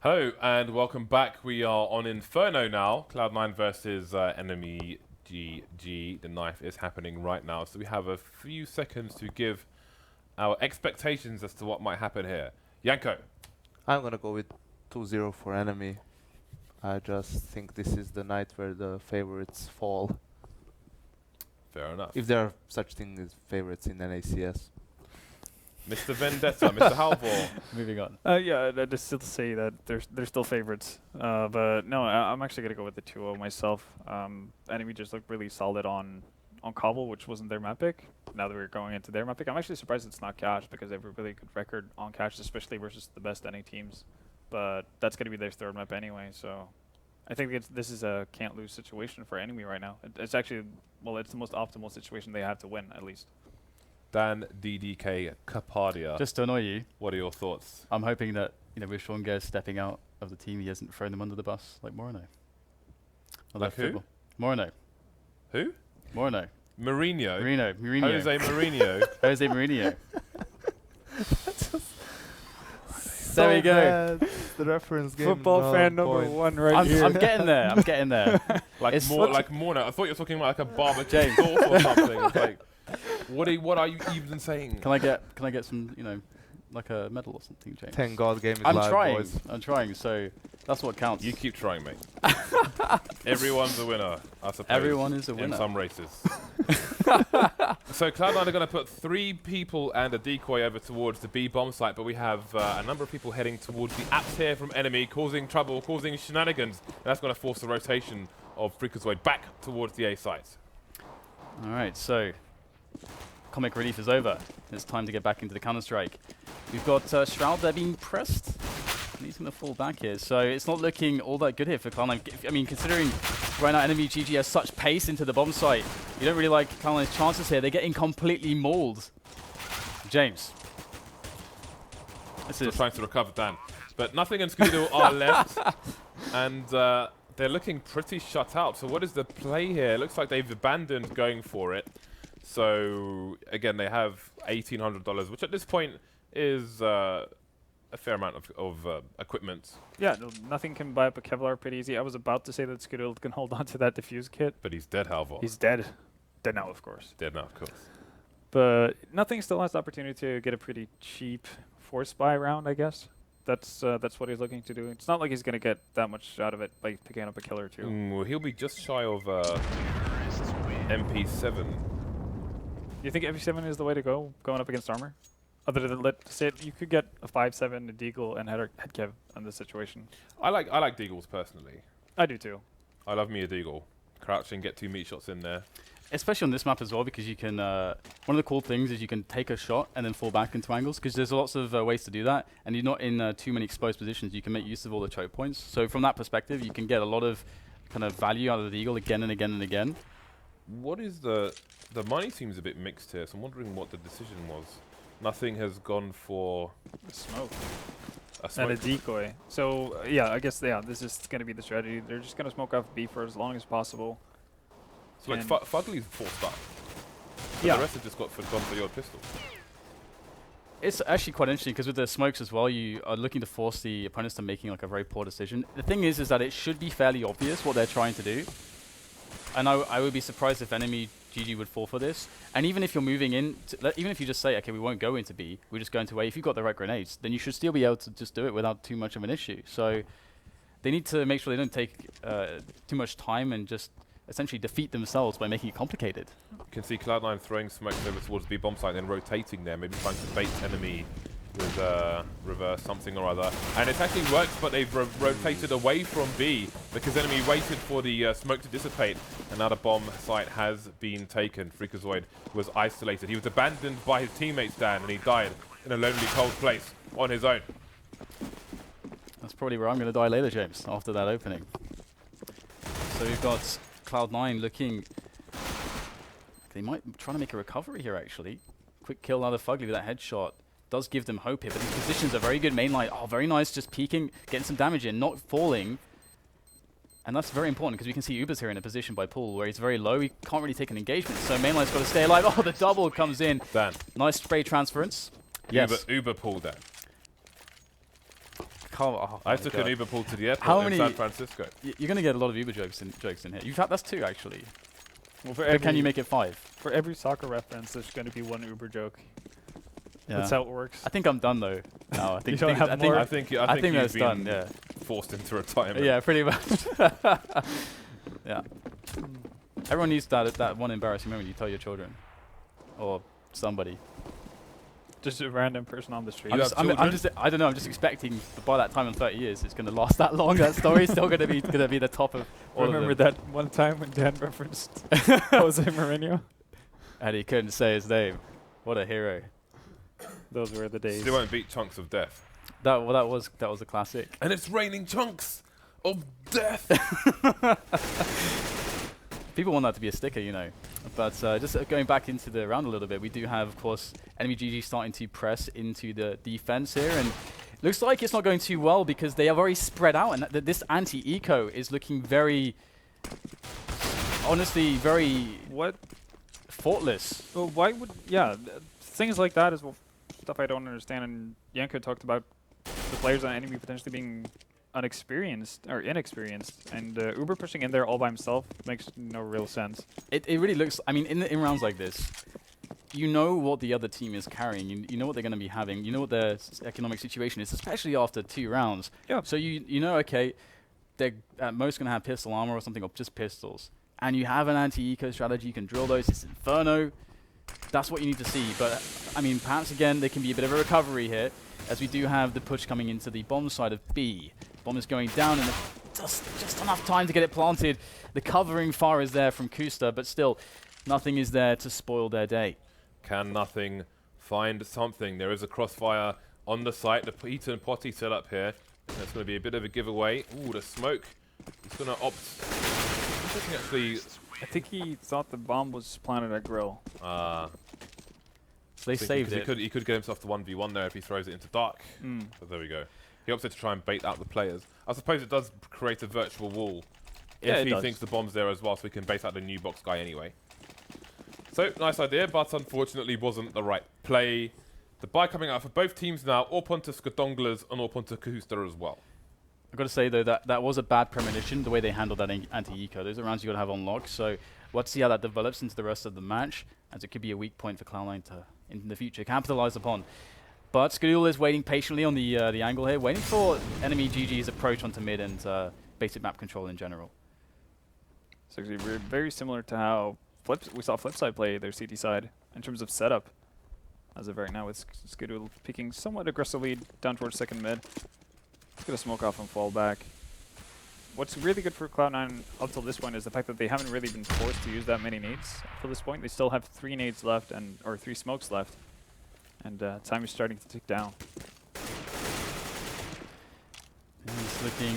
Hello and welcome back. We are on Inferno now. Cloud9 versus enemy GG. The knife is happening right now. So we have a few seconds to give our expectations as to what might happen here. Janko. I'm gonna go with 2-0 for enemy. I just think this is the night where the favorites fall. Fair enough. If there are such things as favorites in NACS. Mr. vENdetta, Mr. Halvor. Moving on. Yeah, I'd just still say that they're still favorites. But no, I'm actually going to go with the 2-0 myself. Enemy just looked really solid on Cobble, which wasn't their map pick. Now that we're going into their map pick, I'm actually surprised it's not Cash because they have a really good record on Cash, especially versus the best NA teams. But that's going to be their third map anyway, so I think this is a can't-lose situation for enemy right now. It's actually, well, it's the most optimal situation they have to win, at least. Dan DDK Kapadia. Just to annoy you, What are your thoughts? I'm hoping that with Sean Gers stepping out of the team, he hasn't thrown them under the bus like Moreno. Like who? Moreno. Who? Moreno. Mourinho. Mourinho. Jose Mourinho. Jose Mourinho. There we go. Bad. The reference game. Football fan number one right here. I'm getting there. I'm getting there. like Morno. I thought you were talking about like a barbecue James. sauce or something. It's like, what are you even saying? Can I get some, like a medal or something, James? Thank God game is I'm live, trying. boys. I'm trying. So that's what counts. You keep trying, mate. Everyone's a winner, I suppose. Everyone is a winner. In some races. So Cloud9 are going to put 3 people and a decoy over towards the B bomb site, but we have a number of people heading towards the apps here from enemy, causing trouble, causing shenanigans, and that's going to force the rotation of freakazoid back towards the A site. All right, so comic relief is over. It's time to get back into the Counter-Strike. We've got Shroud there being pressed. And he's going to fall back here. So it's not looking all that good here for Cloud9. I mean, considering right now enemy GG has such pace into the bomb site, you don't really like Cloud9's chances here. They're getting completely mauled. James. Still trying to recover, Dan. But nothing and Skadoodle are left. And they're looking pretty shut out. So what is the play here? It looks like they've abandoned going for it. So again, they have $1,800, which at this point is a fair amount of equipment. Yeah, no, nothing can buy up a Kevlar pretty easy. I was about to say that Skadoodle can hold on to that diffuse kit. But he's dead, Halvor. He's dead. Dead now, of course. Dead now, of course. But nothing still has the opportunity to get a pretty cheap force buy round, I guess. That's what he's looking to do. It's not like he's going to get that much out of it by picking up a kill or two. Well, he'll be just shy of MP7. You think MP7 is the way to go, going up against armor? Other than, let's say, you could get a 5-7, a Deagle, and head Kev in this situation. I like Deagles personally. I do too. I love me a Deagle. Crouch and get 2 meat shots in there. Especially on this map as well, because you can, one of the cool things is you can take a shot and then fall back into angles, because there's lots of ways to do that, and you're not in too many exposed positions. You can make use of all the choke points. So from that perspective, you can get a lot of kind of value out of the Eagle again and again and again. What is the money seems a bit mixed here, so I'm wondering what the decision was. Nothing has gone for A smoke. a smoke. And a decoy. So, yeah, I guess, yeah, this is going to be the strategy. They're just going to smoke off B for as long as possible. So like FugLy's forced up. But Yeah. the rest have just gone for your pistol. It's actually quite interesting because with the smokes as well, you are looking to force the opponents to making like a very poor decision. The thing is that it should be fairly obvious what they're trying to do. And I would be surprised if enemy GG would fall for this. And even if you're moving in, even if you just say, okay, we won't go into B, we just go into A, if you've got the right grenades, then you should still be able to just do it without too much of an issue. So they need to make sure they don't take too much time and just essentially defeat themselves by making it complicated. You can see Cloud9 throwing smoke over towards the B bomb site, then rotating there, maybe trying to bait enemy with reverse something or other. And it's actually worked, but they've rotated away from B because enemy waited for the smoke to dissipate, and now the bomb site has been taken. freakazoid was isolated. He was abandoned by his teammates, Dan, and he died in a lonely, cold place on his own. That's probably where I'm going to die later, James, after that opening. So we've got Cloud9 looking... They might try to make a recovery here, actually. Quick kill out of FugLy with that headshot. Does give them hope here, but these positions are very good. MAiNLiNE, oh, very nice, just peeking, getting some damage in, not falling. And that's very important, because we can see Uber's here in a position by pool where he's very low. He can't really take an engagement, so MAiNLiNE's got to stay alive. Oh, the double comes in. Dan. Nice spray transference. Yes. Uber pulled that. can't. Oh I my took God. an Uber pool to the How airport in many- San Francisco. You're gonna get a lot of Uber jokes in here. In fact, that's 2 actually. Well, for But can you make it 5? For every soccer reference, there's going to be one Uber joke. Yeah. That's how it works. I think I'm done though. No, I think don't have I think, more? I think I think you've that's been done. Yeah. forced into retirement. Yeah, pretty much. Yeah. Everyone needs that one embarrassing moment you tell your children, or somebody. Just a random person on the street. You have children? I don't know. I'm just expecting that by that time in 30 years, it's going to last that long. That story's still going to be the top of all Remember of them. that one time when Dan referenced Jose Mourinho? And he couldn't say his name. What a hero. Those were the days. Still won't beat Chunks of Death. That was a classic. And it's raining chunks of death. People want that to be a sticker, you know. But just going back into the round a little bit, we do have, of course, enemy GG starting to press into the defense here, and looks like it's not going too well because they are very spread out, and this anti-eco is looking very, honestly, very What? faultless. Well, why would... Yeah, things like that is stuff I don't understand. And Janko talked about the players on enemy potentially being inexperienced, and Uber pushing in there all by himself makes no real sense. It really looks, I mean, in rounds like this, you know what the other team is carrying, you know what they're going to be having, you know what their economic situation is, especially after 2 rounds. Yeah. So you know, okay, they're at most going to have pistol armor or something, or just pistols. And you have an anti-eco strategy, you can drill those, it's Inferno. That's what you need to see. But, I mean, perhaps again, there can be a bit of a recovery here, as we do have the push coming into the bomb side of B. Bomb is going down, and just enough time to get it planted. The covering fire is there from koosta, but still, nothing is there to spoil their day. Can nothing find something? There is a crossfire on the site. The Peter and Potty set up here. That's going to be a bit of a giveaway. Ooh, the smoke. He's going to opt. Actually, I think he thought the bomb was planted at Grill. So they saved it. He could get himself to 1v1 there if he throws it into dark. But there we go. He opted to try and bait out the players. I suppose it does create a virtual wall if he thinks the bomb's there as well, so we can bait out the new box guy anyway. So, nice idea, but unfortunately wasn't the right play. The buy coming out for both teams now, up onto Skadoodle and up onto koosta as well. I've got to say, though, that was a bad premonition, the way they handled that anti-eco. Those are rounds you got to have on lock, so we'll have to see how that develops into the rest of the match, as it could be a weak point for Cloud9 to, in the future, capitalize upon. But Skadoodle is waiting patiently on the angle here, waiting for enemy GG's approach onto mid and basic map control in general. It's actually very similar to how we saw Flipside play their CT side in terms of setup. As of right now, with Skadoodle peeking somewhat aggressively down towards second mid. It's going to smoke off and fall back. What's really good for Cloud9 up till this point is the fact that they haven't really been forced to use that many nades up till this point. They still have 3 nades left, or 3 smokes left. And time is starting to tick down. It's looking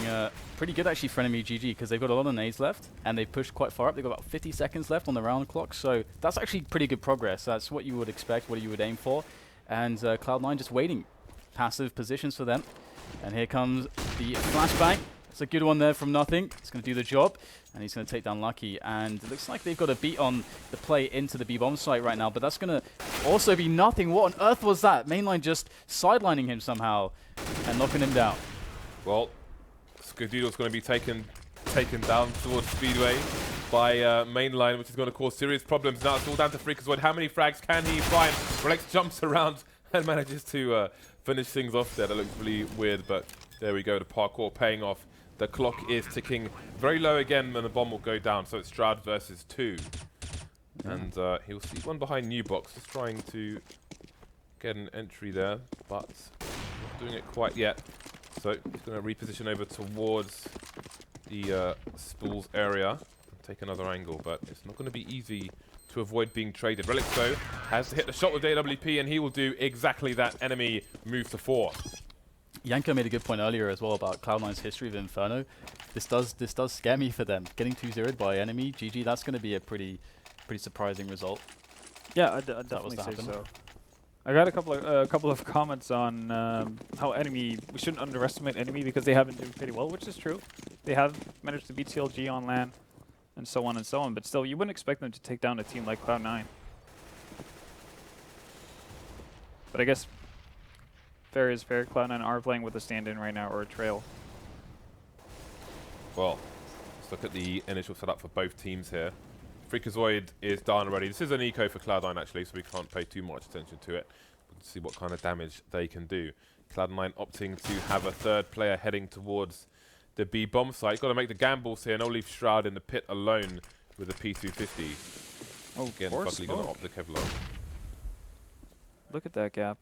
pretty good actually for enemy GG, because they've got a lot of nades left, and they've pushed quite far up. They've got about 50 seconds left on the round clock, so that's actually pretty good progress. That's what you would expect, what you would aim for. And Cloud9 just waiting. Passive positions for them. And here comes the flashbang. It's a good one there from nothing. It's going to do the job, and he's going to take down Lucky. And it looks like they've got a beat on the play into the B-bomb site right now, but that's going to also be nothing. What on earth was that? MAiNLiNE just sidelining him somehow and knocking him down. Well, Skadoodle's going to be taken down towards Speedway by MAiNLiNE, which is going to cause serious problems. Now it's all down to freakazoid. How many frags can he find? Relyks jumps around and manages to finish things off there. That looks really weird, but there we go. The parkour paying off. The clock is ticking very low again, and the bomb will go down. So it's Shroud versus 2. And he'll see one behind New Box, just trying to get an entry there, but not doing it quite yet. So he's going to reposition over towards the spools area and take another angle, but it's not going to be easy to avoid being traded. Relyks, though, has to hit the shot with AWP, and he will do exactly that. Enemy move to 4. Janko made a good point earlier as well about Cloud9's history of Inferno. This does scare me for them. Getting 2-0'd by enemy GG, that's going to be a pretty surprising result. Yeah, I'd definitely say so. I got a couple of comments on how enemy, we shouldn't underestimate enemy because they have been doing pretty well, which is true. They have managed to beat CLG on LAN and so on and so on, but still, you wouldn't expect them to take down a team like Cloud9. But I guess Fair is fair. Cloud9 are playing with a stand-in right now or a trail. Well, let's look at the initial setup for both teams here. freakazoid is done already. This is an eco for Cloud9 actually, so we can't pay too much attention to it. We'll see what kind of damage they can do. Cloud9 opting to have a third player heading towards the B bomb site. Got to make the gambles here, and I'll leave Shroud in the pit alone with a P250. Oh, Again, FugLy going to opt the Kevlar. Look at that gap.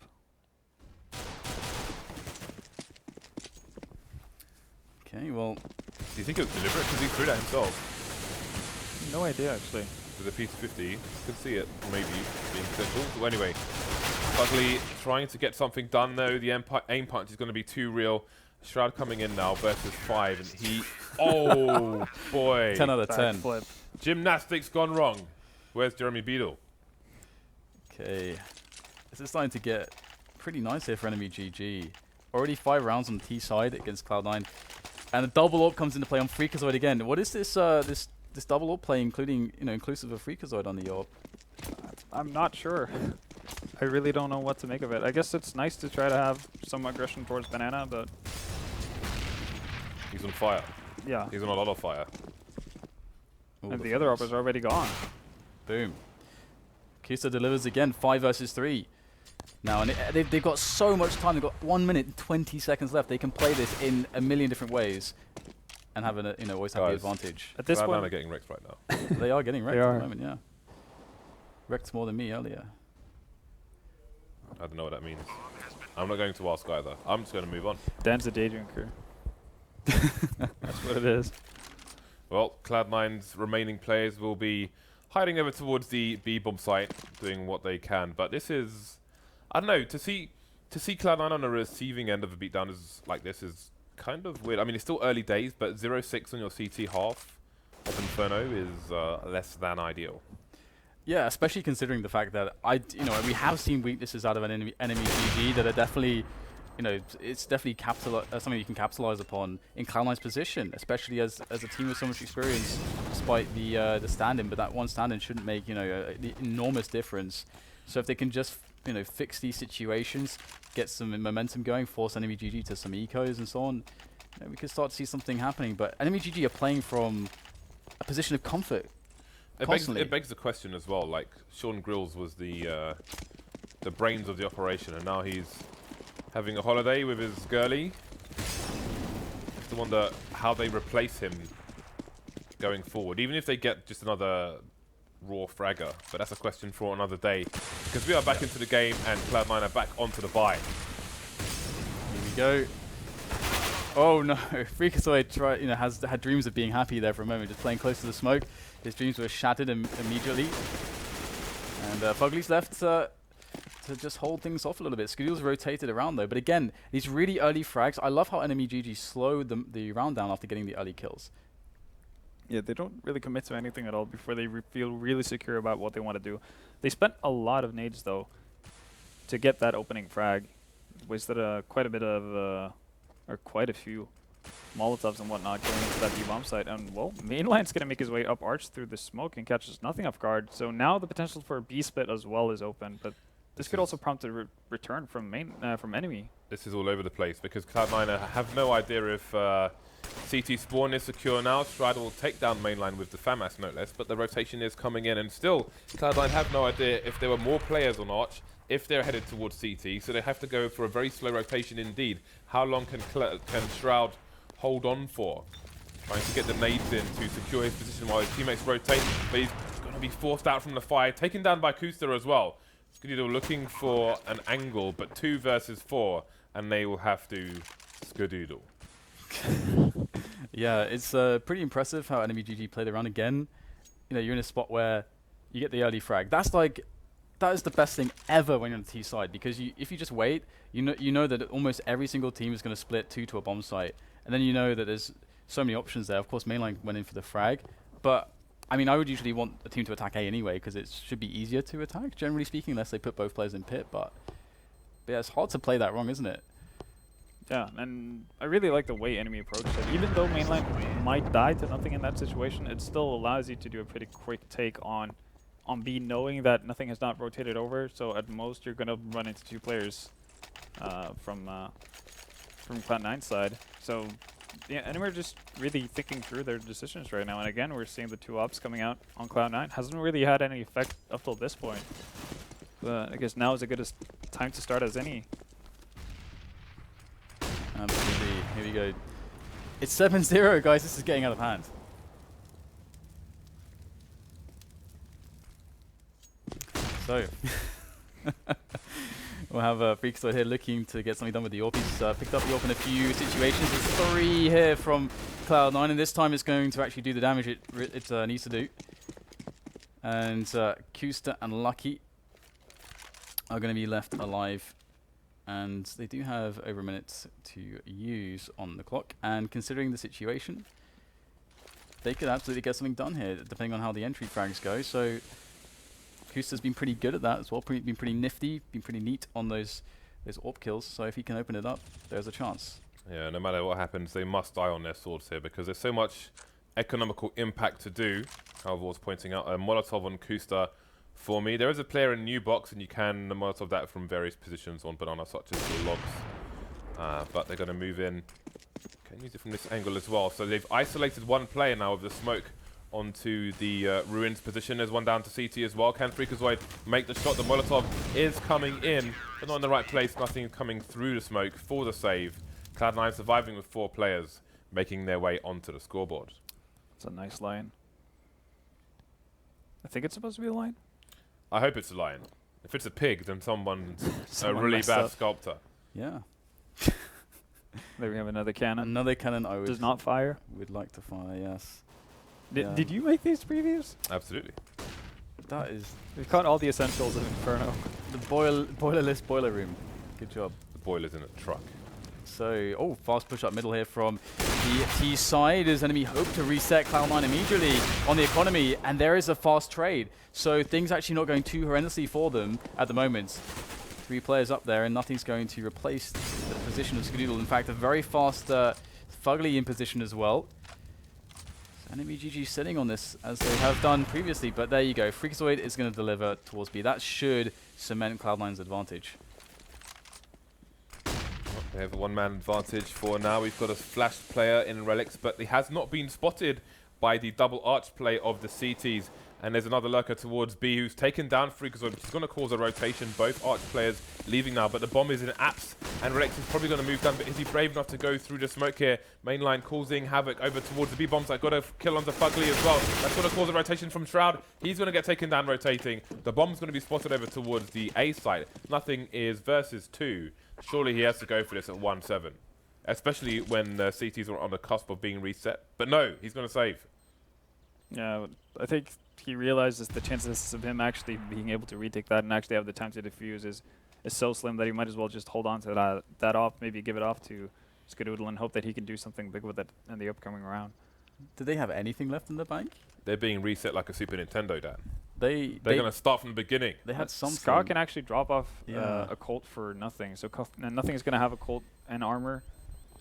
Okay, well, Do you think it was deliberate? Because he threw that himself. No idea, actually. With a P250, you could see it maybe being potential. So anyway, FugLy trying to get something done though. The aim punch is going to be too real. Shroud coming in now versus 5, and he... Oh, boy. 10 out of 10. Flip. Gymnastics gone wrong. Where's Jeremy Beadle? Okay. This is starting to get pretty nice here for enemy GG. Already 5 rounds on the T side against Cloud9. And a double AWP comes into play on freakazoid again. What is this this double AWP play, including, inclusive of freakazoid on the AWP? I'm not sure. I really don't know what to make of it. I guess it's nice to try to have some aggression towards Banana, but... He's on fire. Yeah. He's on a lot of fire. Ooh, And the other AWP is already gone. Boom. koosta delivers again, 5 versus 3. Now, and they've got so much time. They've got 1 minute and 20 seconds left. They can play this in a million different ways and have always have the advantage. At this point, are getting wrecked right now. They are getting wrecked They at are. the moment, yeah. Wrecked more than me earlier. I don't know what that means. I'm not going to ask either. I'm just going to move on. Dan's a day drinker. That's what it is. Well, Cloud9's remaining players will be hiding over towards the B bomb site, doing what they can. But this is, I don't know, to see Cloud9 on the receiving end of a beatdown is like this is kind of weird. I mean, it's still early days, but 0-6 on your CT half of Inferno is less than ideal. Yeah, especially considering the fact that we have seen weaknesses out of an enemy GG that are definitely, it's definitely something you can capitalize upon in Cloud9's position, especially as a team with so much experience, despite the stand-in. But that one stand-in shouldn't make the enormous difference. So if they can just fix these situations, get some momentum going, force enemy GG to some ecos and so on, we could start to see something happening. But enemy GG are playing from a position of comfort. It begs the question as well. Like Sean Grills was the brains of the operation, and now he's having a holiday with his girlie. I have to wonder how they replace him going forward, even if they get just another raw fragger. But that's a question for another day, because we are back into the game and Cloud9 are back onto the buy. Here we go. Oh no, freakazoid has had dreams of being happy there for a moment, just playing close to the smoke. His dreams were shattered immediately. And FugLy's left to just hold things off a little bit. Skadoodle's rotated around though, but again, these really early frags, I love how enemy GG slowed the round down after getting the early kills. Yeah, they don't really commit to anything at all before they feel really secure about what they want to do. They spent a lot of nades though to get that opening frag. Wasted quite a bit of, or quite a few Molotovs and whatnot going into that B-bomb site. And, well, MAiNLiNE's going to make his way up arch through the smoke and catches nothing off guard. So now the potential for a B-split as well is open. But this could also prompt a return from enemy. This is all over the place, because Cloud9 have no idea if CT spawn is secure now. Shroud will take down MAiNLiNE with the FAMAS, no less, but the rotation is coming in, and still Cloud9 have no idea if there were more players on arch, if they're headed towards CT, so they have to go for a very slow rotation indeed. How long can Shroud hold on for? Trying to get the nades in to secure his position while his teammates rotate, but he's going to be forced out from the fire, taken down by koosta as well. Skadoodle looking for an angle, but 2 versus 4, and they will have to Skadoodle. Yeah, it's pretty impressive how enemy GG played around again. You're in a spot where you get the early frag. That is the best thing ever when you're on the T side, because if you just wait, you know that almost every single team is going to split 2 to a bomb site, and then you know that there's so many options there. Of course, MAiNLiNE went in for the frag, but I mean, I would usually want a team to attack A anyway, because it should be easier to attack, generally speaking, unless they put both players in pit. But yeah, it's hard to play that wrong, isn't it? Yeah, and I really like the way enemy approached it. Even though MAiNLiNE might die to nothing in that situation, it still allows you to do a pretty quick take on B, knowing that nothing has not rotated over. So at most, you're going to run into 2 players. from Cloud9's side. So yeah, and we're just really thinking through their decisions right now. And again, we're seeing the 2 ops coming out on Cloud9. Hasn't really had any effect up till this point. But I guess now is as good a time to start as any. Absolutely. Here we go. It's 7-0, guys. This is getting out of hand. So, we'll have freakazoid here looking to get something done with the AWP. He's picked up the AWP in a few situations. There's 3 here from Cloud9, and this time it's going to actually do the damage it needs to do. And koosta and Lucky are going to be left alive. And they do have over a minute to use on the clock. And considering the situation, they could absolutely get something done here, depending on how the entry frags go. So koosta's been pretty good at that as well. Been pretty nifty, been pretty neat on those AWP kills. So if he can open it up, there's a chance. Yeah, no matter what happens, they must die on their swords here because there's so much economical impact to do. Halvor's pointing out a Molotov on koosta. For me, there is a player in new box, and you can Molotov that from various positions on banana, such as the logs. But they're going to move in. Can use it from this angle as well. So they've isolated one player now with the smoke onto the ruins position. There's one down to CT as well. Can freakazoid make the shot? The Molotov is coming in, but not in the right place. Nothing coming through the smoke for the save. Cloud9 surviving with 4 players, making their way onto the scoreboard. It's a nice line. I think it's supposed to be a line. I hope it's a lion. If it's a pig, then someone's a Someone really messed bad up. sculptor. Yeah. There we have another cannon. Another cannon I Does not fire. would like to fire, yes. Did you make these previews? Absolutely. That is We've caught all the essentials of Inferno. the boilerless boiler room. Good job. The boiler's in a truck. So, fast push up middle here from the T side as enemy hope to reset Cloud9 immediately on the economy, and there is a fast trade. So things actually not going too horrendously for them at the moment. 3 players up there, and nothing's going to replace the position of Skadoodle. In fact, a very fast FugLy in position as well. So enemy GG sitting on this as they have done previously, but there you go. freakazoid is going to deliver towards B. That should cement Cloud9's advantage. They have a 1-man advantage for now. We've got a flashed player in Relyks, but he has not been spotted by the double arch play of the CTs. And there's another lurker towards B who's taken down freakazoid, which is going to cause a rotation. Both arch players leaving now, but the bomb is in apps, and Relyks is probably going to move down. But is he brave enough to go through the smoke here? MAiNLiNE causing havoc over towards the B bomb site. Got a kill onto FugLy as well. That's going to cause a rotation from Shroud. He's going to get taken down rotating. The bomb's going to be spotted over towards the A site. Nothing is versus 2. Surely he has to go for this at 1-7, especially when CTs are on the cusp of being reset. But no, he's going to save. Yeah, I think he realizes the chances of him actually being able to retake that and actually have the time to defuse is so slim that he might as well just hold on to that off, maybe give it off to Skadoodle and hope that he can do something big with it in the upcoming round. Do they have anything left in the bank? They're being reset like a Super Nintendo, Dan. They're They're going to start from the beginning. They had something. Ska can actually drop off Yeah. a Colt for nothing. So nothing is going to have a Colt and armor,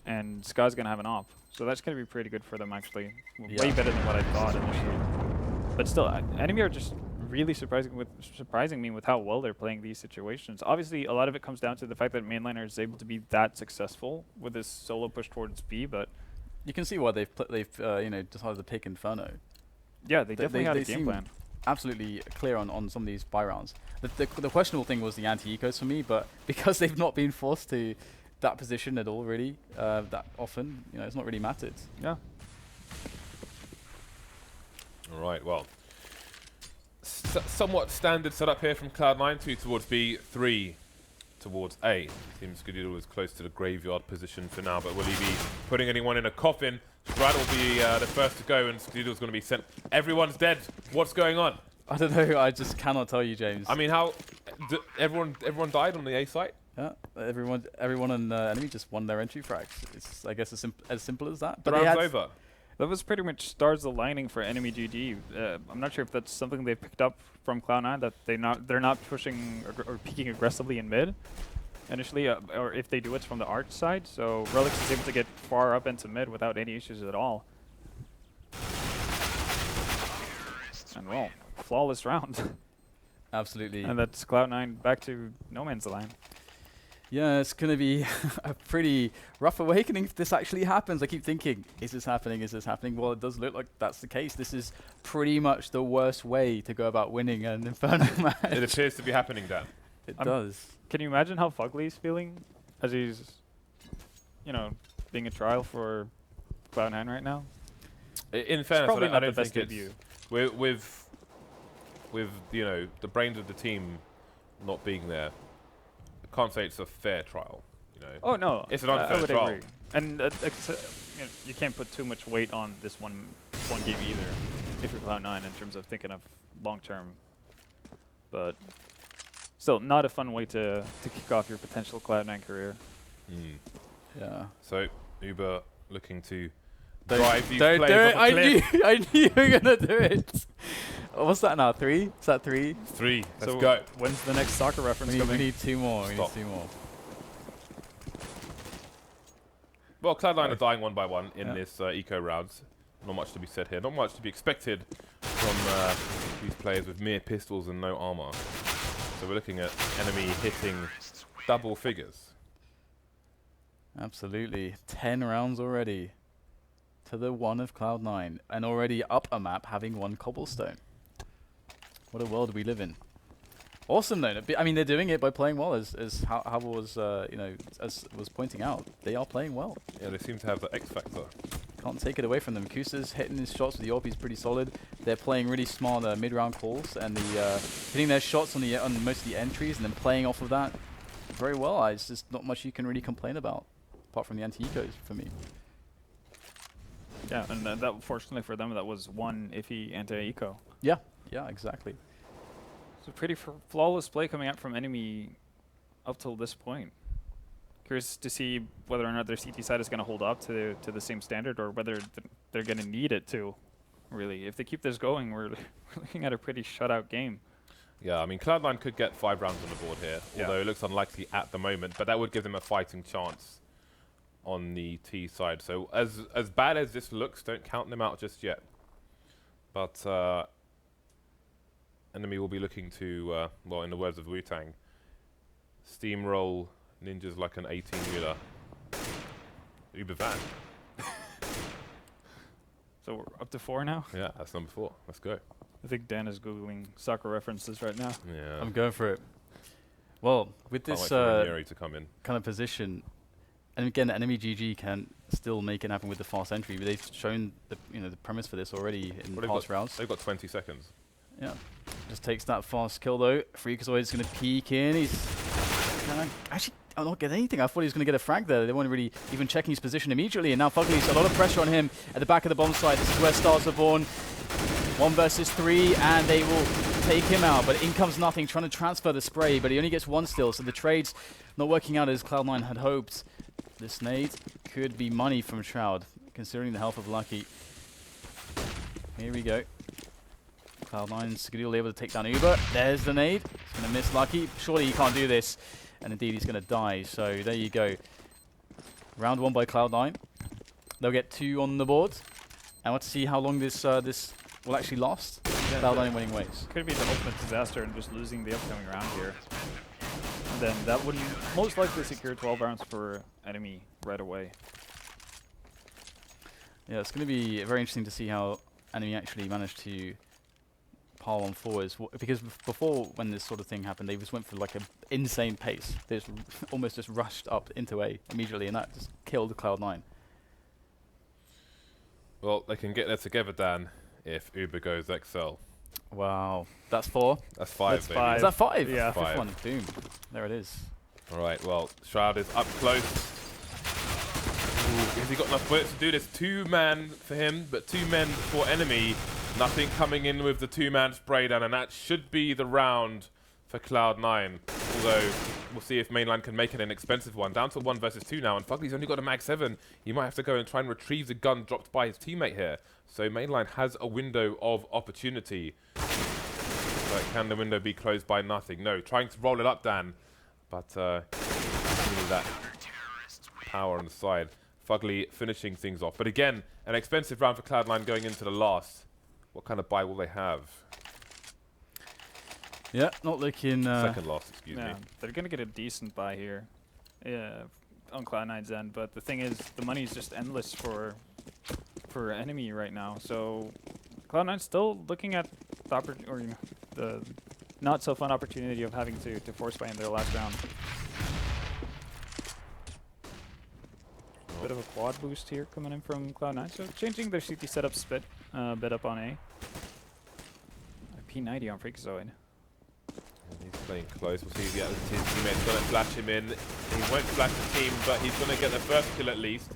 and Ska's going to have an op. So that's going to be pretty good for them, actually. Yeah. Way better than what I thought initially. But still, enemy are just really surprising me with how well they're playing these situations. Obviously, a lot of it comes down to the fact that MAiNLiNE is able to be that successful with this solo push towards B, but You can see why they've decided to pick Inferno. yeah, they definitely had a game seem plan. absolutely clear on some of these buy rounds. The questionable thing was the anti-ecos for me, but because they've not been forced to that position at all, really, that often, it's not really mattered. Yeah. All right, well, somewhat standard setup here from Cloud9, 2 towards B, 3 towards A. Seems Skadoodle is close to the graveyard position for now, but will he be putting anyone in a coffin? Shroud will be the first to go, and Skadoodle's going to be sent. Everyone's dead. What's going on? I don't know. I just cannot tell you, James. I mean, how everyone died on the A site? Yeah, everyone and enemy just won their entry frags. It's, I guess, as simple as that. The But they round's had over. That was pretty much stars aligning for enemy GG. I'm not sure if that's something they picked up from Cloud9, that they're not pushing or peeking aggressively in mid initially, or if they do, it's from the arch side. So Relyks is able to get far up into mid without any issues at all. And well, flawless round. Absolutely. And that's Cloud9 back to no man's land. Yeah, it's going to be a pretty rough awakening if this actually happens. I keep thinking, is this happening? Is this happening? Well, it does look like that's the case. This is pretty much the worst way to go about winning an Inferno match. It appears to be happening, Dan. It does. Can you imagine how FugLy's feeling as he's, you know, being a trial for Cloud9 right now? In fairness, probably I not don't the best think debut. it's with you know the brains of the team not being there. I can't say it's a fair trial. You know. Oh no, It's an unfair I would trial. agree. And you can't put too much weight on this one game either, if you're Cloud9 in terms of thinking of long term. But still, not a fun way to kick off your potential Cloud9 career. Yeah. So Uber looking to Don't- drive these Don't do players it. off a cliff. I knew you were going to do it. What's that now? 3? Is that 3? 3. Let's So go. when's the next soccer reference We coming? need 2 more. We need Stop. 2 more. Well, Cloud9 are dying one by one in Yeah. this eco rounds. Not much to be said here. Not much to be expected from these players with mere pistols and no armor. So we're looking at enemy hitting double figures. Absolutely. 10 rounds already to the 1 of Cloud9. And already up a map having 1 cobblestone. What a world we live in. Awesome though. I mean, they're doing it by playing well, as Halvor was, as was pointing out. They are playing well. Yeah, they seem to have the X factor. Can't take it away from them. Koosta's hitting his shots with the AWP is pretty solid. They're playing really smart mid-round calls and hitting their shots on most of the entries and then playing off of that very well. It's just not much you can really complain about, apart from the anti-ecos for me. Yeah, and that fortunately for them, that was one iffy anti-eco. Yeah, exactly. So pretty flawless play coming out from enemy up till this point. Curious to see whether or not their CT side is going to hold up to the same standard, or whether they're going to need it to. Really, if they keep this going, we're looking at a pretty shutout game. Yeah, I mean, Cloud9 could get 5 rounds on the board here, Yeah. although it looks unlikely at the moment, but that would give them a fighting chance on the T side. So as bad as this looks, don't count them out just yet. But enemy will be looking to, well, in the words of Wu-Tang, steamroll ninjas like an 18-wheeler. Uber van. So we're up to 4 now. Yeah, that's number 4. Let's go. I think Dan is googling soccer references right now. Yeah. I'm going for it. Well, with Can't this wait for Ranieri to come in. kind of position, and again, the enemy GG can still make it happen with the fast entry. But they've shown the premise for this already in Well, past rounds. They've got 20 seconds. Yeah, just takes that fast kill though. freakazoid is going to peek in. He's actually I'm not getting anything. I thought he was going to get a frag there. They weren't really even checking his position immediately. And now FugLy's a lot of pressure on him at the back of the bomb site. This is where stars are born. 1 versus 3, and they will take him out. But in comes nothing, trying to transfer the spray, but he only gets 1 still. So the trade's not working out as Cloud9 had hoped. This nade could be money from Shroud, considering the health of Lucky. Here we go. Cloud9 Skadoodle able to take down Uber. There's the nade. He's going to miss Lucky. Surely he can't do this. And indeed, he's going to die. So there you go. Round 1 by Cloud9. They'll get 2 on the board. And we'll see how long this will actually last. Yeah, Cloud9 winning ways. Could be the ultimate disaster and just losing the upcoming round here. And then that would most likely secure 12 rounds for enemy right away. Yeah, it's going to be very interesting to see how enemy actually managed to pile on forwards. Because before, when this sort of thing happened, they just went for like an insane pace. They just almost just rushed up into A immediately, and that just killed Cloud9. Well, they can get there together, Dan, if Uber goes XL. Wow, that's 4. That's 5, That's baby. 5. Is that 5? Yeah. 5th 5. one. Boom. There it is. All right, well, Shroud is up close. Ooh, has he got enough bullets to do this? 2-man for him, but 2 men for enemy. Nothing coming in with the 2-man spray down, and that should be the round for Cloud9. Although, we'll see if MAiNLiNE can make it an expensive one. Down to 1 versus 2 now, and FugLy's only got a mag 7. He might have to go and try and retrieve the gun dropped by his teammate here. So MAiNLiNE has a window of opportunity. But can the window be closed by nothing? No, trying to roll it up, Dan. But really that power on the side. FugLy finishing things off. But again, an expensive round for Cloud9 going into the last. What kind of buy will they have? Yeah, not looking... Second last, excuse me. Yeah, they're going to get a decent buy here. on Cloud9's end. But the thing is, the money is just endless for enemy right now. So Cloud9's still looking at the not so fun opportunity of having to force buy in their last round. Bit of a quad boost here coming in from Cloud9, so changing their CT setup split bit up on A. P90 on freakazoid. He's playing close. We'll see if his teammate's going to flash him in. He won't flash the team, but he's going to get the first kill at least.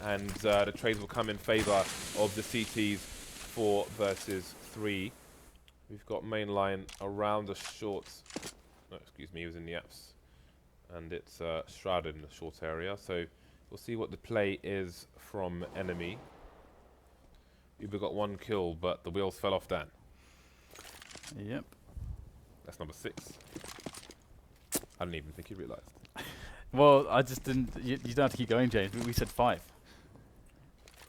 And the trades will come in favour of the CTs 4 versus 3. We've got MAiNLiNE around the shorts. No, excuse me, he was in the apps. And it's shrouded in the short area. So we'll see what the play is from enemy. Uber got 1 kill, but the wheels fell off Dan. Yep. That's number 6. I didn't even think you realised. Well, I just didn't. You don't have to keep going, James. We said 5.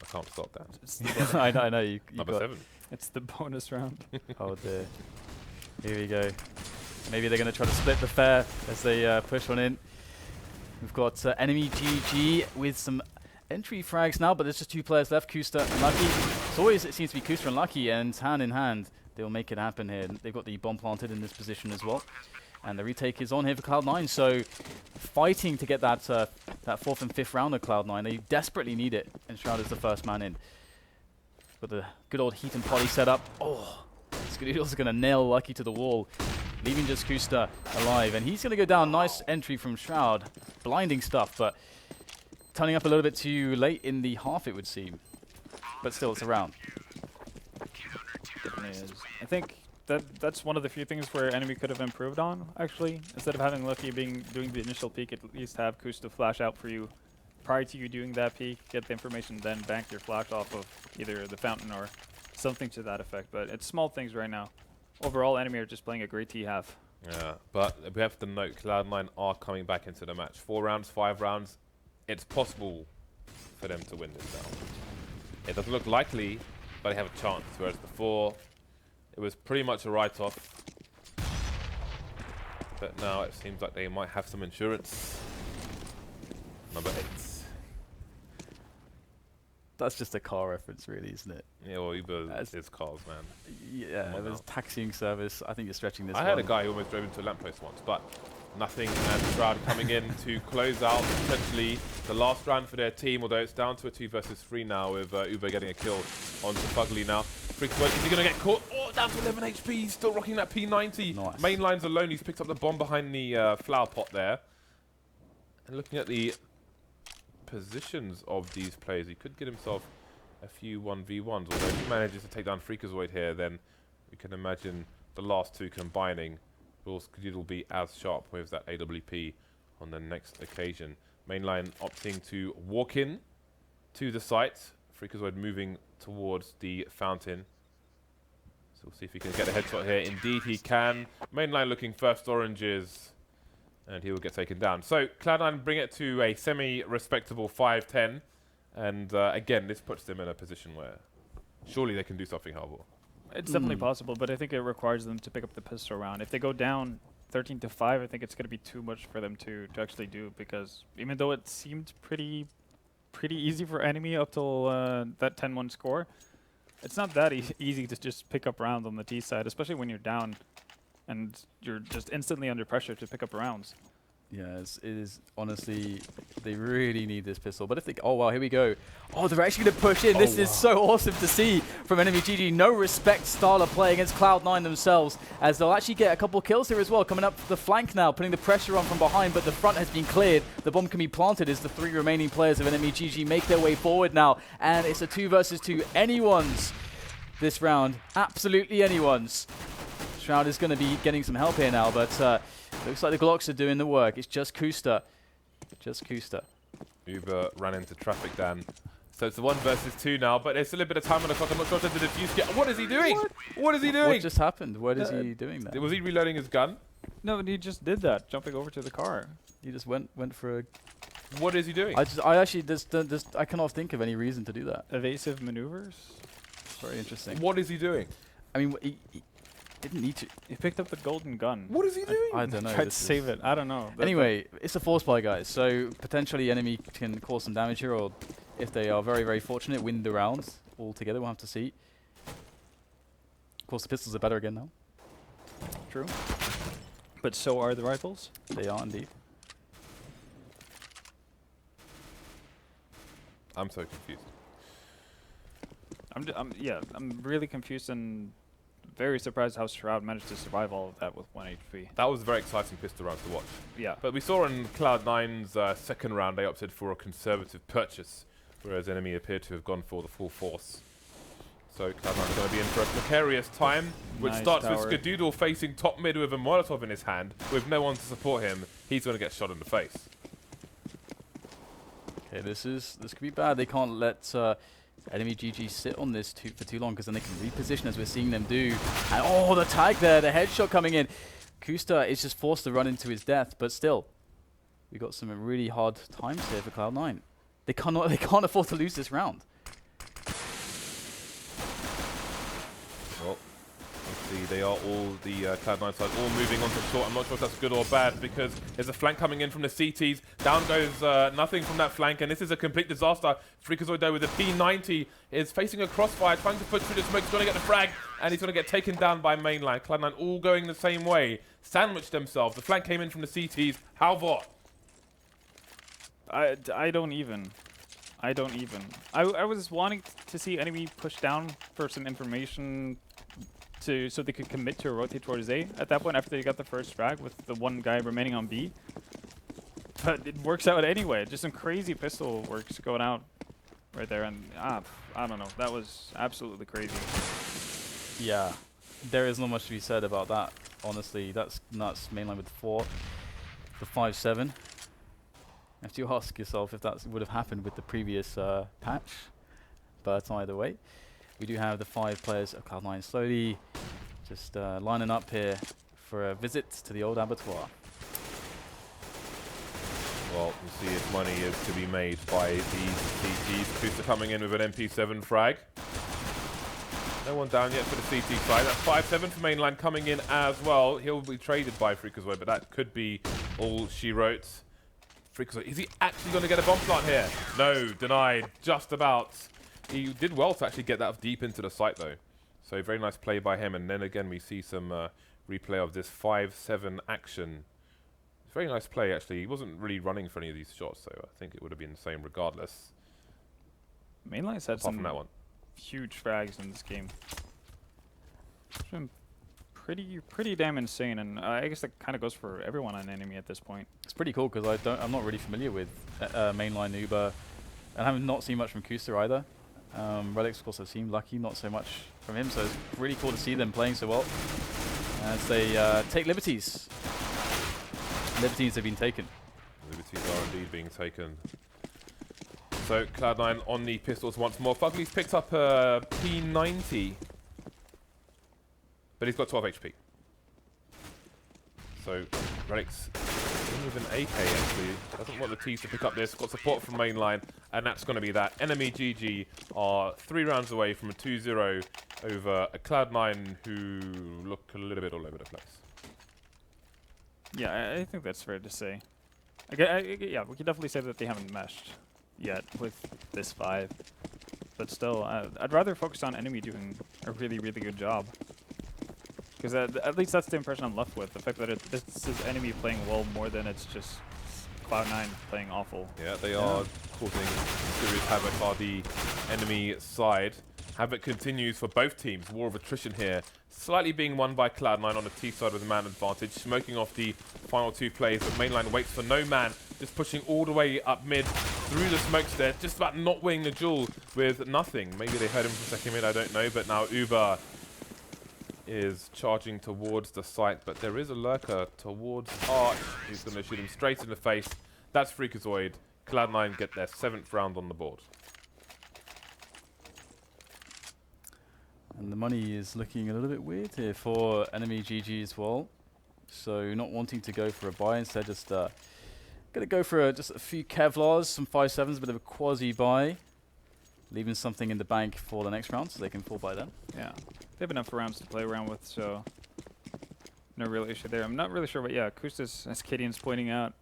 I can't stop that. I know. You Number got 7. It's the bonus round. Oh dear. Here we go. Maybe they're going to try to split the fair as they push one in. We've got enemy GG with some entry frags now, but there's just 2 players left, koosta and Lucky. It's always, it seems to be koosta and Lucky, and hand in hand, they'll make it happen here. They've got the bomb planted in this position as well. And the retake is on here for Cloud9, so fighting to get that that 4th and 5th round of Cloud9. They desperately need it, and Shroud is the first man in. Got the good old heat and party setup. Oh, Skadoodle's going to nail Lucky to the wall, leaving just koosta alive. And he's going to go down. Nice entry from Shroud. Blinding stuff, but turning up a little bit too late in the half, it would seem. But still, it's a round. Definitely is. I think that's one of the few things where enemy could have improved on, actually. Instead of having Lucky doing the initial peek, at least have koosta flash out for you prior to you doing that peek, get the information, then bank your flash off of either the fountain or something to that effect. But it's small things right now. Overall, enemy are just playing a great T-half. Yeah, but we have to note Cloud9 are coming back into the match. 4 rounds, 5 rounds. It's possible for them to win this round. It doesn't look likely, but they have a chance. Whereas before, it was pretty much a write-off. But now it seems like they might have some insurance. Number 8. That's just a car reference, really, isn't it? Yeah, well, Uber is cars, man. Yeah, there's taxiing service. I think you're stretching this. I had a guy who almost drove into a lamppost once, but nothing. And Shroud coming in to close out potentially the last round for their team, although it's down to a 2 versus 3 now with Uber getting a kill onto FugLy now. freakazoid, is he going to get caught? Oh, down to 11 HP. He's still rocking that P90. Nice. MAiNLiNE's alone. He's picked up the bomb behind the flower pot there. And looking at the positions of these players, he could get himself a few 1v1s, although if he manages to take down freakazoid here, then we can imagine the last 2 combining. Will Skadoodle be as sharp with that AWP on the next occasion? MAiNLiNE opting to walk in to the site. freakazoid moving towards the fountain. So we'll see if he can get a headshot here. Indeed he can. MAiNLiNE looking first oranges. And he will get taken down. So Cloud9 bring it to a semi-respectable 5-10. And again, this puts them in a position where surely they can do something, Halvor. It's definitely possible, but I think it requires them to pick up the pistol round. If they go down 13-5, I think it's going to be too much for them to actually do, because even though it seemed pretty easy for enemy up till that 10-1 score, it's not that easy to just pick up rounds on the T side, especially when you're down and you're just instantly under pressure to pick up rounds. Yeah, it is honestly, they really need this pistol. But if they, oh wow, here we go. Oh, they're actually going to push in. This is so awesome to see from enemy GG. No respect style of play against Cloud9 themselves, as they'll actually get a couple kills here as well. Coming up the flank now, putting the pressure on from behind, but the front has been cleared. The bomb can be planted as the 3 remaining players of enemy GG make their way forward now. And it's a 2 versus 2. Anyone's this round. Absolutely anyone's. Shroud is going to be getting some help here now, but looks like the Glocks are doing the work. It's just koosta. Just koosta. Uber ran into traffic, Dan. So it's a 1 versus 2 now, but there's still a bit of time on the clock. I'm not sure if there's a defuse. What is he doing? What is he doing? What just happened? What is he doing there? Was he reloading his gun? No, he just did that, jumping over to the car. He just went for a... What is he doing? I actually just I cannot think of any reason to do that. Evasive maneuvers? Very interesting. What is he doing? I mean, Didn't need to. He picked up the golden gun. What is he doing? I don't know. Tried to this save is- it. I don't know. Anyway, it's a force buy, guys. So potentially enemy can cause some damage here, or if they are very, very fortunate, win the round altogether. We'll have to see. Of course, the pistols are better again now. True. But so are the rifles. They are indeed. I'm so confused. I'm really confused and very surprised how Shroud managed to survive all of that with 1 HP. That was a very exciting pistol round to watch. Yeah. But we saw in Cloud9's second round, they opted for a conservative purchase, whereas enemy appeared to have gone for the full force. So Cloud9 is going to be in for a precarious time, which Nice starts tower. with Skadoodle facing top mid with a Molotov in his hand, with no one to support him. He's going to get shot in the face. Okay, this could be bad. They can't let enemy GG sit on this for too long, because then they can reposition as we're seeing them do. And oh, the tag there, the headshot coming in. Koosta is just forced to run into his death, but still, we got some really hard times here for Cloud9. They can't afford to lose this round. Well, you see, they are all, the Cloud9 side, all moving onto short. I'm not sure if that's good or bad, because there's a flank coming in from the CTs. Down goes nothing from that flank, and this is a complete disaster. freakazoid with a P90 is facing a crossfire, trying to put through the smoke. He's going to get the frag, and he's going to get taken down by MAiNLiNE. Cloud9 all going the same way, sandwiched themselves. The flank came in from the CTs. Halvor. I don't even. I was wanting to see enemy push down for some information so they could commit to a rotate towards A at that point after they got the first frag with the one guy remaining on B. But it works out anyway. Just some crazy pistol works going out right there, and I don't know. That was absolutely crazy. Yeah, there is not much to be said about that. Honestly, that's nuts. MAiNLiNE with 4, the 5-7. You have to ask yourself if that would have happened with the previous patch. But either way, we do have the 5 players of Cloud9 slowly just lining up here for a visit to the old abattoir. Well, we'll see if money is to be made by these CTs. Koosta coming in with an MP7 frag. No one down yet for the CT side. That's 5-7 for MAiNLiNE coming in as well. He'll be traded by freakazoid, but that could be all she wrote. freakazoid, is he actually going to get a bomb plant here? No, denied. Just about. He did well to actually get that deep into the site, though. So very nice play by him. And then again, we see some replay of this 5-7 action. Very nice play, actually. He wasn't really running for any of these shots, so I think it would have been the same regardless. MAiNLiNE's had Apart some from that one. huge frags in this game. It's been pretty damn insane, and I guess that kind of goes for everyone on enemy at this point. It's pretty cool because I'm not really familiar with MAiNLiNE Uber, and I have not seen much from Koosta either. Relyks, of course, I've seen Lucky, not so much from him, so it's really cool to see them playing so well as they take liberties. Liberties have been taken. Liberties are indeed being taken. So Cloud9 on the pistols once more. FugLy's picked up a P90, but he's got 12 HP. So Relyks with an AK actually doesn't want the T's to pick up this. Got support from MAiNLiNE, and that's going to be that. Enemy GG are 3 rounds away from a 2-0 over a Cloud9 who look a little bit all over the place. Yeah, I think that's fair to say. Yeah, we can definitely say that they haven't meshed yet with this 5. But still, I'd rather focus on enemy doing a really, really good job. Because at least that's the impression I'm left with. The fact that this is enemy playing well more than it's just Cloud9 playing awful. Yeah, they are causing serious havoc on the enemy side. Havoc continues for both teams. War of attrition here. Slightly being won by Cloud9 on the T side with a man advantage. Smoking off the final 2 plays, but MAiNLiNE waits for no man. Just pushing all the way up mid through the smokes there. Just about not winning the duel with nothing. Maybe they heard him from second mid, I don't know. But now Uber is charging towards the site. But there is a lurker towards Arch. He's going to shoot him straight in the face. That's freakazoid. Cloud9 get their 7th round on the board. And the money is looking a little bit weird here for enemy GG as well. So not wanting to go for a buy, instead just going to go for just a few Kevlars, some 5-7s, a bit of a quasi buy. Leaving something in the bank for the next round so they can fall by then. Yeah, they have enough rounds to play around with, so No real issue there. I'm not really sure, but yeah, koosta's, as Kadian's pointing out,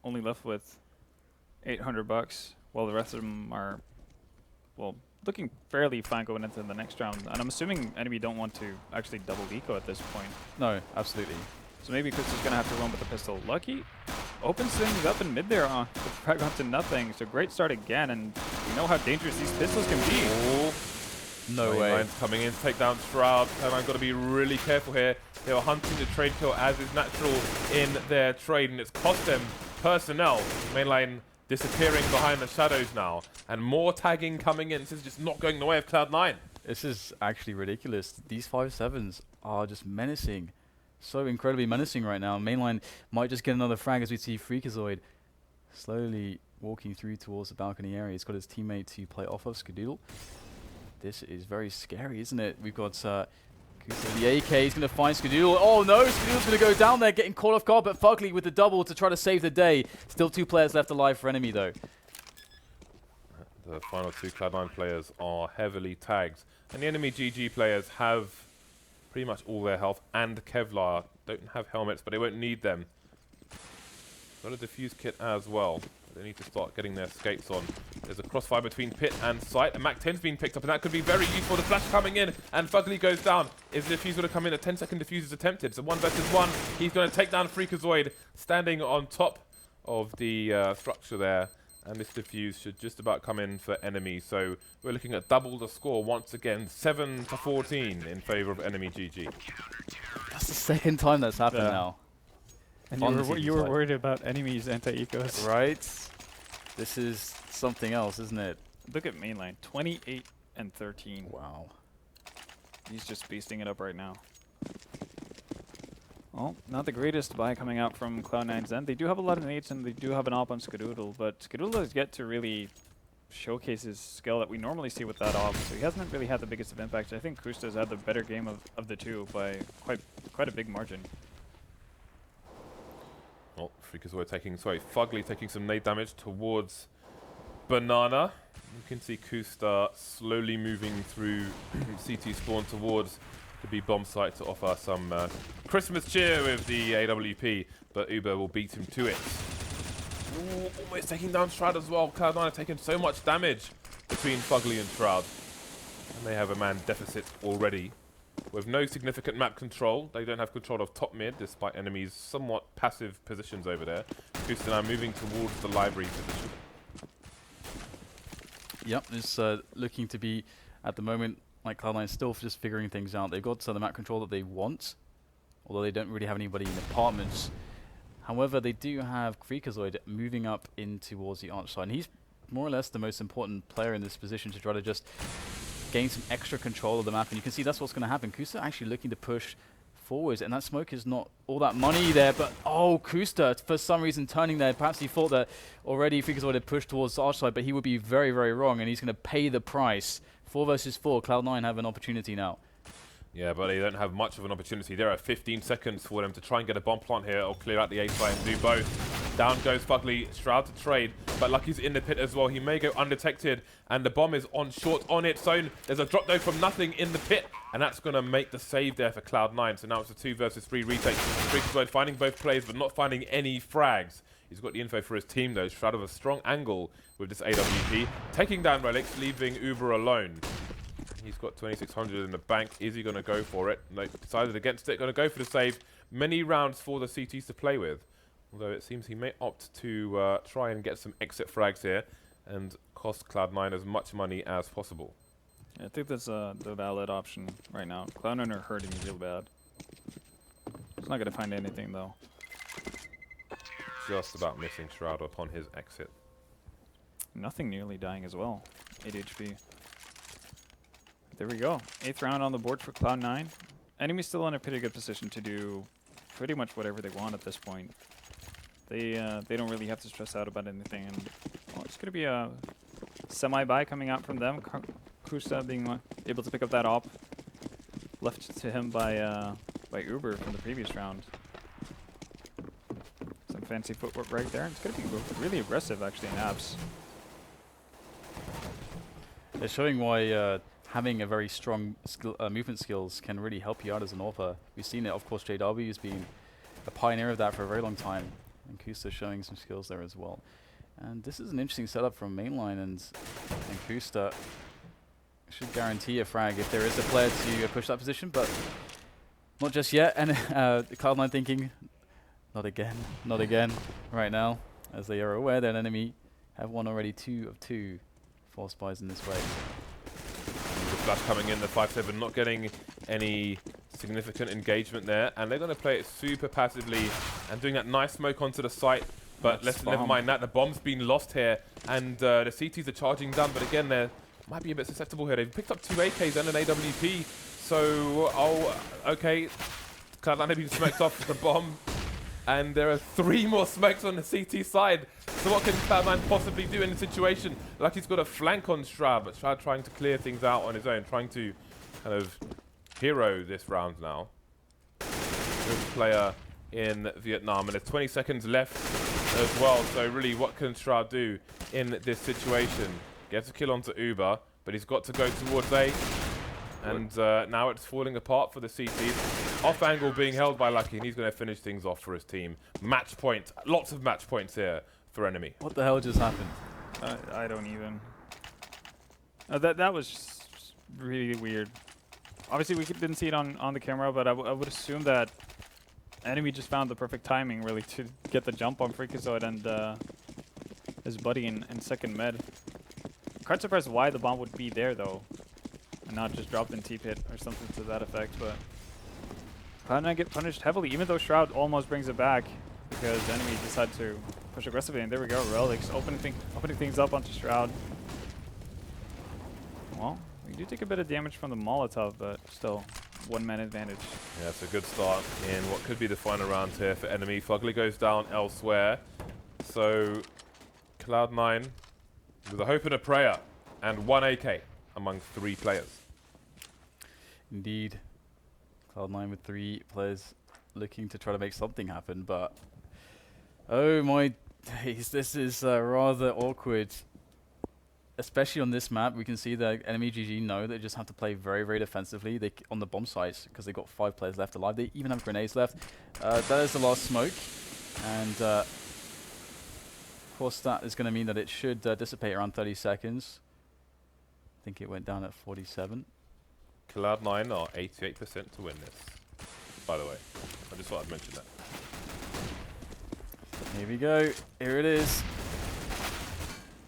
only left with $800, while the rest of them are, well, looking fairly fine going into the next round. And I'm assuming enemy don't want to actually double eco at this point. No, absolutely. So maybe koosta's gonna have to run with the pistol. Lucky opens things up in mid there with the frag onto nothing. So great start again, and we know how dangerous these pistols can be. Oh. No way. MAiNLiNE's coming in to take down Shroud. Cloud9 got to be really careful here. They were hunting the trade kill as is natural in their trade, and it's cost them personnel. MAiNLiNE disappearing behind the shadows now, and more tagging coming in. This is just not going the way of Cloud9. This is actually ridiculous. These 5-7s are just menacing. So incredibly menacing right now. MAiNLiNE might just get another frag as we see freakazoid slowly walking through towards the balcony area. He's got his teammate to play off of, Skadoodle. This is very scary, isn't it? We've got koosta with the AK. He's going to find Skadoodle. Oh no, Skadoodle's going to go down there, getting caught off guard, but FugLy with the double to try to save the day. Still 2 players left alive for enemy though. The final 2 Cloud9 players are heavily tagged, and the enemy GG players have pretty much all their health, and Kevlar don't have helmets, but they won't need them. Got a defuse kit as well. They need to start getting their skates on. There's a crossfire between Pit and Sight, and Mac-10's being picked up, and that could be very useful. The flash coming in, and FugLy goes down. Is the defuse going to come in? A 10-second defuse is attempted. So 1 versus 1. He's going to take down freakazoid, standing on top of the structure there. And this defuse should just about come in for enemy. So we're looking at double the score once again, 7-14 in favor of enemy GG. That's the second time that's happened now. And On you were worried about enemies anti-ecos. Right? This is something else, isn't it? Look at MAiNLiNE, 28 and 13. Wow. He's just beasting it up right now. Well, not the greatest buy coming out from Cloud9's end. They do have a lot of nades and they do have an op on Skadoodle, but Skadoodle has yet to really showcase his skill that we normally see with that op, so he hasn't really had the biggest of impacts. I think koosta's had the better game of the two by quite a big margin. Well, freakazoid FugLy taking some nade damage towards Banana. You can see koosta slowly moving through CT spawn towards the B bomb site to offer some Christmas cheer with the AWP, but Uber will beat him to it. Ooh, almost taking down Shroud as well. Cloud9 have taken so much damage between FugLy and Shroud, and they have a man deficit already. With no significant map control, they don't have control of top mid, despite enemies' somewhat passive positions over there. koosta now moving towards the library position. Yep, it's looking to be, at the moment, like Cloud9 still just figuring things out. They've got the map control that they want, although they don't really have anybody in apartments. However, they do have freakazoid moving up in towards the arch side, and he's more or less the most important player in this position to try to just gain some extra control of the map, and you can see that's what's going to happen. koosta actually looking to push forwards, and that smoke is not all that money there, but oh, koosta for some reason turning there. Perhaps he thought that already freakazoid had pushed towards the arch side, but he would be very, very wrong, and he's going to pay the price. 4 versus 4, Cloud9 have an opportunity now. Yeah, but they don't have much of an opportunity. There are 15 seconds for them to try and get a bomb plant here or clear out the A site and do both. Down goes FugLy, Shroud to trade, but Lucky's in the pit as well. He may go undetected, and the bomb is on short on its own. There's a drop though from nothing in the pit, and that's going to make the save there for Cloud9. So now it's a 2 versus 3 retake. freakazoid finding both plays, but not finding any frags. He's got the info for his team though. Shroud of a strong angle with this AWP, taking down Relyks, leaving Uber alone. He's got 2,600 in the bank. Is he going to go for it? No, decided against it. Going to go for the save. Many rounds for the CTs to play with. Although it seems he may opt to try and get some exit frags here and cost Cloud9 as much money as possible. Yeah, I think that's the valid option right now. Cloud9 are hurting real bad. He's not going to find anything though. Just about missing Shroud upon his exit. Nothing nearly dying as well. 8 HP. There we go. 8th round on the board for Cloud9. Enemy's still in a pretty good position to do pretty much whatever they want at this point. They don't really have to stress out about anything. And well, it's going to be a semi-buy coming out from them. koosta being able to pick up that op left to him by Uber from the previous round. Some fancy footwork right there. It's going to be really aggressive actually in abs. They're showing why having a very strong movement skills can really help you out as an AWPer. We've seen it, of course. JW has been a pioneer of that for a very long time, and koosta showing some skills there as well. And this is an interesting setup from MAiNLiNE, and koosta should guarantee a frag if there is a player to push that position, but not just yet. And Cloud9 thinking, not again, right now, as they are aware that an enemy have won already 2 of 2 force buys in this way. The flash coming in, the 5-7 not getting any significant engagement there, and they're going to play it super passively and doing that nice smoke onto the site. But never mind that, the bomb's been lost here, and the CTs are charging down, but again, they might be a bit susceptible here. They've picked up 2 AKs and an AWP, so, okay, Cloud9 have been smoked off the bomb, and there are 3 more smokes on the CT side. So what can Cloud9 possibly do in the situation? Like he's got a flank on Shroud, but Shroud trying to clear things out on his own, trying to kind of hero this round now. Good player in Vietnam, and there's 20 seconds left as well. So really, what can Shroud do in this situation? Gets a kill onto Uber, but he's got to go towards A. And now it's falling apart for the CTs. Off angle being held by Lucky, and he's going to finish things off for his team. Match point. Lots of match points here for enemy. What the hell just happened? I don't even. That was just really weird. Obviously, we didn't see it on the camera, but I would assume that enemy just found the perfect timing, really, to get the jump on freakazoid and his buddy in second med. Quite surprised why the bomb would be there, though, and not just dropped in T-pit or something to that effect, but Cloud9 get punished heavily, even though Shroud almost brings it back, because enemy decided to push aggressively, and there we go, Relyks opening things up onto Shroud. Well, we do take a bit of damage from the Molotov, but still, 1-man advantage. Yeah, it's a good start in what could be the final round here for enemy. FugLy goes down elsewhere, so Cloud9 with a hope and a prayer, and 1 AK among 3 players. Indeed. Cloud9 with 3 players looking to try to make something happen, but oh my days, this is rather awkward. Especially on this map, we can see that enemy GG know they just have to play very, very defensively on the bomb sites, because they've got 5 players left alive. They even have grenades left. That is the last smoke, and of course that is going to mean that it should dissipate around 30 seconds. I think it went down at 47. Cloud9 are 88% to win this, by the way. I just thought I'd mention that. Here we go. Here it is.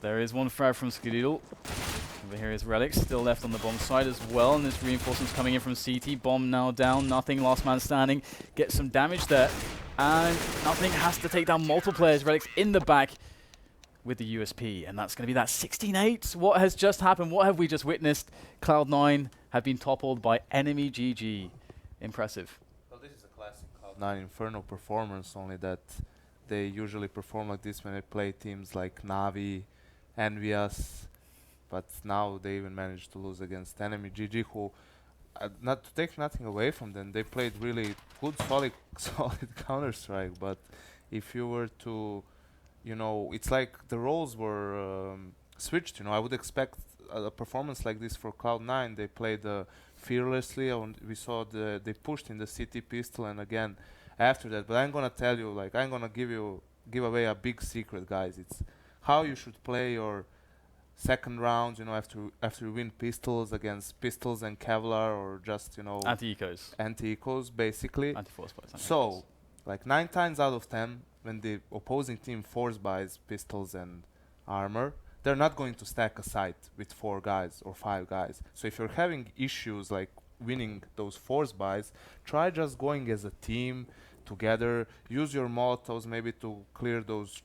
There is 1 frag from Skadoodle. Over here is Relyks, still left on the bomb side as well, and there's reinforcements coming in from CT. Bomb now down, nothing, last man standing. Gets some damage there, and nothing has to take down multiple players. Relyks in the back with the USP, and that's going to be that 16-8. What has just happened? What have we just witnessed? Cloud9 have been toppled by enemy GG. Impressive. Well, this is a classic Cloud9 Inferno performance, only that they usually perform like this when they play teams like Navi, Envious, but now they even managed to lose against enemy GG, who, not to take nothing away from them, they played really good, solid Counter-Strike, but if you were to, you know, it's like the roles were switched, you know. I would expect a performance like this for Cloud9. They played fearlessly, and we saw they pushed in the CT pistol, and again after that. But I'm gonna tell you, like, I'm gonna give away a big secret, guys. It's how you should play your second round, you know, after you win pistols against pistols and Kevlar, or just, you know, anti-ecos basically. Anti-force buys. So, like 9 times out of 10, when the opposing team force buys pistols and armor, they're not going to stack a site with 4 guys or 5 guys. So if you're having issues like winning those force buys, try just going as a team together. Use your Molotovs maybe to clear those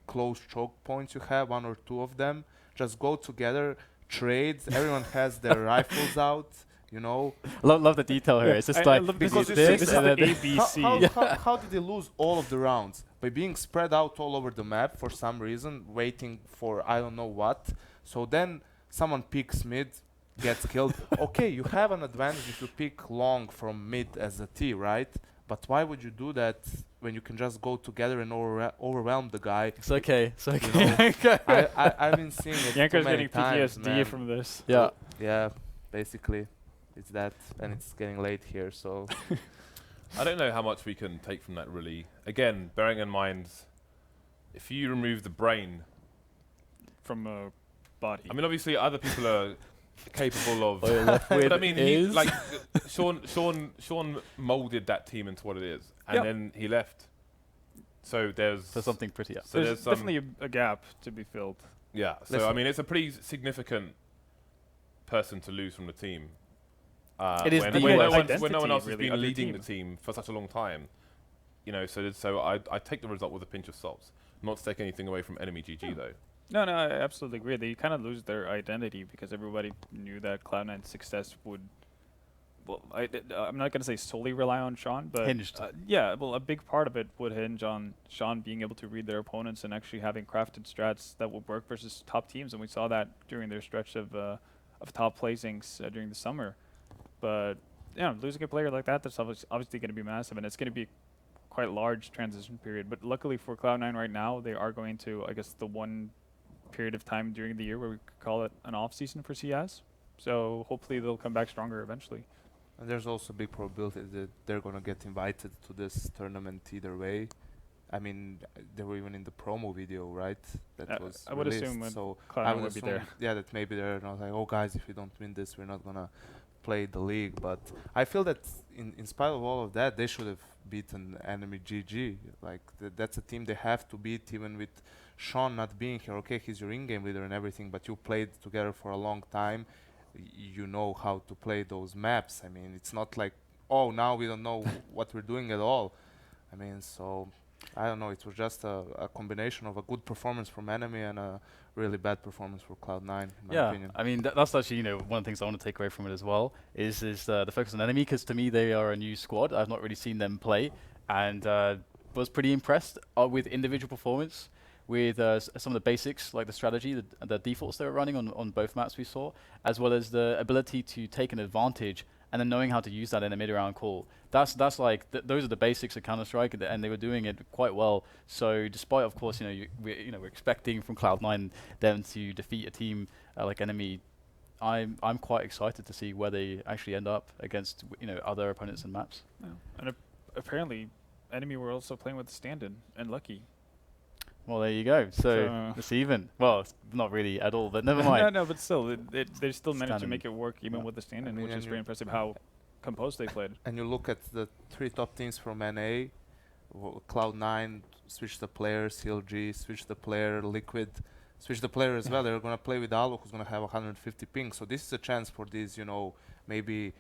close choke points you have, 1 or 2 of them. Just go together, trades. Everyone has their rifles out, you know. Love the detail here. It's just like because this is the ABC. How did they lose all of the rounds? By being spread out all over the map for some reason, waiting for I don't know what. So then someone picks mid, gets killed. Okay, you have an advantage if you pick long from mid as a T, right? But why would you do that when you can just go together and overwhelm the guy? It's okay. It's okay. You know, I've been seeing it Janko's too many getting times, PTSD man. from this. Yeah. Yeah. basically, it's that, and it's getting late here, so I don't know how much we can take from that, really. Again, bearing in mind, if you remove the brain, From a body. I mean, obviously, other people are capable of. What you're left with But I mean, he, is- like Sean molded that team into what it is, and Yep. then he left. So there's For something pretty up. So there's there's some, definitely a gap to be filled. yeah. So Listen. I mean, it's a pretty significant person to lose from the team. It is when, the when, no identity, one, when no one else has really, been of the leading team. the team for such a long time. You know, so I take the result with a pinch of salt. Not to take anything away from enemy GG though. No, I absolutely agree. They kind of lose their identity because everybody knew that Cloud9's success would. Well, I'm not going to say solely rely on Sean, but Hinged. yeah, well, a big part of it would hinge on Sean being able to read their opponents and actually having crafted strats that would work versus top teams, and we saw that during their stretch of top placings during the summer. But yeah, losing a player like that, that's obviously going to be massive, and it's going to be quite large transition period. But luckily for Cloud9 right now, they are going to, I guess, the one period of time during the year where we could call it an off season for CS. So hopefully they'll come back stronger eventually. and there's also a big probability that they're gonna get invited to this tournament either way. I mean, they were even in the promo video, right? That was I would released, assume when so I Cloud9 would would be assume, there. yeah, that maybe they're not like, oh guys, if we don't win this, we're not gonna play the league. But I feel that in spite of all of that, they should have beaten enemy GG. Like that's a team they have to beat, even with Sean not being here. Okay, he's your in-game leader and everything, but you played together for a long time. You know how to play those maps. I mean, it's not like, oh, now we don't know what we're doing at all. I mean, so I don't know. It was just a combination of a good performance from enemy and a really bad performance for Cloud9, in my Yeah, opinion. I mean that's actually one of the things I want to take away from it as well is the focus on enemy, because to me they are a new squad. I've not really seen them play, and was pretty impressed with individual performance, with some of the basics like the strategy, the defaults they were running on both maps we saw, as well as the ability to take an advantage and then knowing how to use that in a mid-round call. That's like those are the basics of Counter-Strike, and they were doing it quite well. So despite, of course, we're expecting from Cloud9 them to defeat a team like enemy, I'm quite excited to see where they actually end up against other opponents and maps. Yeah. And apparently, enemy were also playing with the stand-in and Lucky. Well, there you go. So it's even. Well, it's not really at all, but never mind. No, but still, they still managed to Stand-in. make it work even Yeah. with the stand-in, I mean, which and is you- very impressive how composed they played. And you look at the three top teams from NA, Cloud9 switch the player, CLG switch the player, Liquid switch the player as well. They're gonna play with Alo, who's gonna have 150 ping. So this is a chance for these, maybe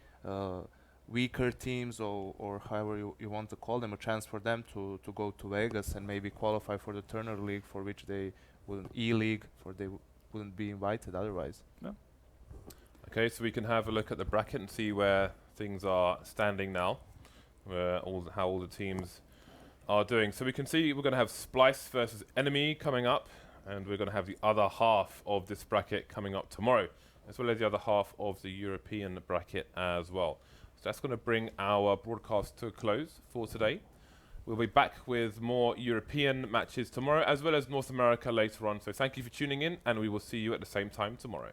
weaker teams or however you want to call them, a chance for them to go to Vegas and maybe qualify for the Turner League, for which they wouldn't eLeague, for they wouldn't be invited otherwise. Okay, so we can have a look at the bracket and see where things are standing now, how all the teams are doing. So we can see we're going to have Splice versus Enemy coming up, and we're going to have the other half of this bracket coming up tomorrow, as well as the other half of the European bracket as well. So that's going to bring our broadcast to a close for today. We'll be back with more European matches tomorrow, as well as North America later on. So thank you for tuning in, and we will see you at the same time tomorrow.